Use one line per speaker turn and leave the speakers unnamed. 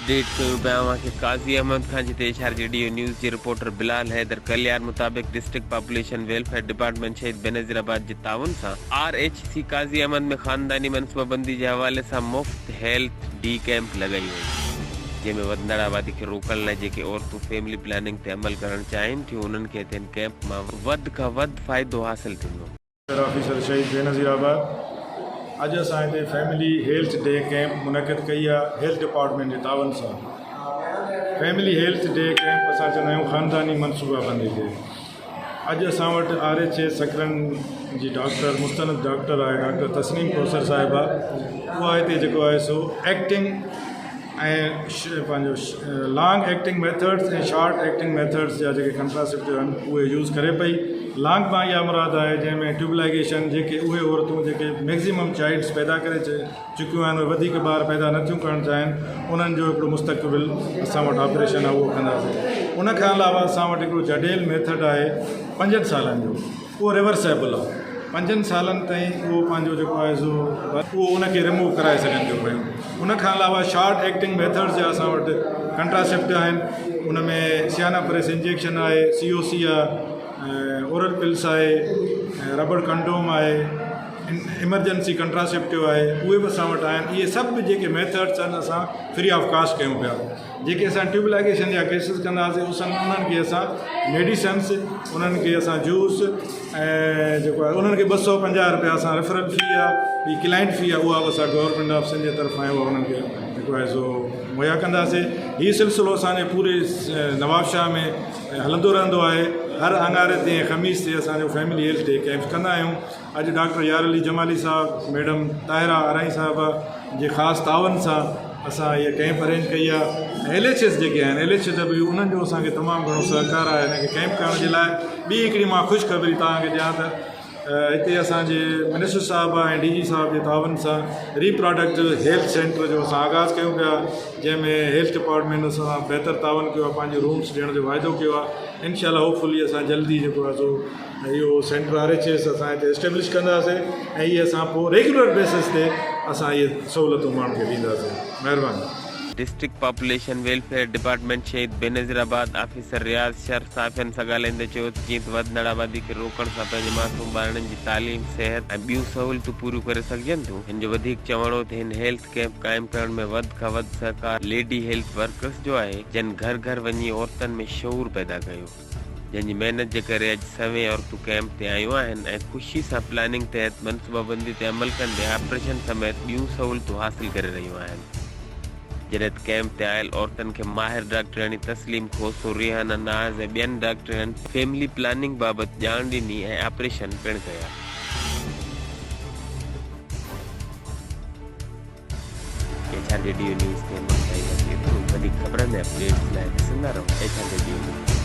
Update कयूं पिया कि काज़ी अहमद खान जिते इशार रेडियो न्यूज़ जी रिपोर्टर बिलाल हैदर कल्याण मुताबिक डिस्ट्रिक्ट पॉपुलेशन वेलफेयर डिपार्टमेंट शहीद बेनज़ीराबाद जे ताउन सां RHC काज़ी अहमद में ख़ानदानी मनसूबाबंदी जे हवाले सां मुफ़्त हेल्थ डी कैंप लगाई वई, जंहिंमें वधंदड़ आबादी खे रोकण लाइ जेके औरतूं फैमिली प्लानिंग ते अमल करणु चाहिनि थियूं उन्हनि खे हिन कैंप मां वधि खां वधि फ़ाइदो हासिल थींदो।
ऑफिसर शहीद बेनज़ीराबाद अज असां हिते फैमिली हेल्थ डे कैंप मुनक़िद कई आहे हेल्थ डिपार्टमेंट जे तावन सां। फैमिली हेल्थ डे कैंप असां चवंदा आहियूं ख़ानदानी मनसूबाबंदी ते। अॼु असां वटि RHS सकरन जी डॉक्टर मुस्तनद डॉक्टर आहे डॉक्टर तस्नीम कौसर साहिबा। उहा हिते जेको आहे सो एक्टिंग ऐं पंहिंजो लॉन्ग एक्टिंग मेथड्स ऐं शॉर्ट एक्टिंग मेथड्स जा जेके कंट्रासेप्टिव आहिनि उहे यूज़ करे पई। लॉन्ग मां इहा मुराद आहे जंहिंमें ट्यूबलाइगेशन जेके उहे औरतूं जेके मैक्सिमम चाइल्ड्स पैदा करे चुकियूं आहिनि उहे वधीक ॿार पैदा नथियूं करणु चाहिनि, उन्हनि जो हिकिड़ो मुस्तक़बिल असां वटि ऑपरेशन आहे उहो कंदासीं। उनखां अलावा असां वटि हिकिड़ो जडेल मेथड आहे 5 सालनि जो, उहो रिवर्सेबल आहे। 5 सालनि ताईं उहो पंहिंजो जेको आहे सो उहो उनखे रिमूव कराए सघनि थियूं पियूं। उनखां अलावा शॉर्ट एक्टिंग मेथड्स जा असां वटि कंट्रासेप्टिव आहिनि, उनमें सियाना प्रेस इंजेक्शन आहे, COC आहे, ओरल पिल्स आहे, रबड़ कंडोम आहे, इमरजेंसी कंट्रासेप्टिव आहे, उहे बि असां वटि आहिनि। इहे सभु जेके मेथड्स आहिनि असां फ्री ऑफ कास्ट कयूं पिया। जेके असां ट्यूबलाइगेशन जा केसिस कंदासीं उन्हनि खे असां मेडिसन्स, उन्हनि खे असां जूस ऐं जेको आहे उन्हनि खे 250 रुपया असां रेफरल फ़ी आहे, ॿी क्लाइंट फ़ी आहे, उहा बि असां गवर्नमेंट ऑफ सिंध जे तरफ़ां आहे उहा उन्हनि खे जेको आहे सो मुहैया कंदासीं। हीउ सिलसिलो असांजे पूरे नवाबशाह में हलंदो रहंदो आहे। हर आङारे ते ख़मीस ते असांजो फैमिली हेल्थ डे कैंप कंदा आहियूं। अॼु डॉक्टर यार अली जमाली साहब, मैडम ताहिरा आराई साहिबा जे ख़ासि तावन सां असां इहा कैंप अरेंज कई आहे। LHS जेके आहिनि LHS बि उन्हनि जो असांखे तमामु घणो सहकार आहे हिन खे कैंप करण जे लाइ। ॿी हिकिड़ी मां ख़ुशख़बरी तव्हांखे ॾियां त हिते असांजे मिनिस्टर साहिबु ऐं DG साहिब जे तावन सां रिप्रोडक्टिव हेल्थ सेंटर जो असां आगाज़ कयूं पिया, जंहिंमें हेल्थ डिपार्टमेंट सां बहितर तावन कयो आहे, पंहिंजे रूम्स ॾियण जो वाइदो कयो आहे। इनशाला होपफुली असां जल्दी जेको आहे सो इहो सेंटर RHS असां हिते एस्टेब्लिश कंदासीं ऐं इहे असां पोइ रेगुलर बेसिस ते असां इहे सहूलियतूं माण्हुनि खे ॾींदासीं। महिरबानी।
डिस्ट्रिक्ट पॉपुलेशन वेलफेयर डिपार्टमेंट शहीद बेनज़ीराबाद ऑफिसर रियाज़ शर्फ साफ़ियन सां ॻाल्हाईंदे चयो त जीअं वधंदड़ आबादी खे रोकण सां पंहिंजे मासूम ॿारनि जी तालीम, सिहत ऐं ॿियूं सहूलियतूं पूरियूं करे सघजनि थियूं। हिन जो वधीक चवणो त हिन हेल्थ कैंप क़ाइमु करण में वधि खां वधि सहकार लेडी हेल्थ वर्कर्स जो आहे, जिन घर घर वञी औरतुनि में शऊर पैदा कयो, जंहिंजी महिनत जे करे अॼु सवें औरतूं कैंप ते आयूं आहिनि ऐं ख़ुशी सां प्लानिंग तहत मनसूबाबंदी ते अमल कंदे ऑपरेशन समेत ॿियूं सहूलियतूं हासिल करे रहियूं आहिनि। जॾहिं कैंप ते आयल औरतुनि खे माहिर डॉक्टरानी तस्लीम खोसो, रिहाना नाज़ ऐं ॿियनि डॉक्टरनि फैमिली प्लानिंग बाबति ॼाण ॾिनी ऐं ऑपरेशन पिणु कया। रेडियो न्यूज़ ते वधीक ख़बरनि ऐं अपडेट्स लाइ ॾिसंदा रहो रेडियो न्यूज़।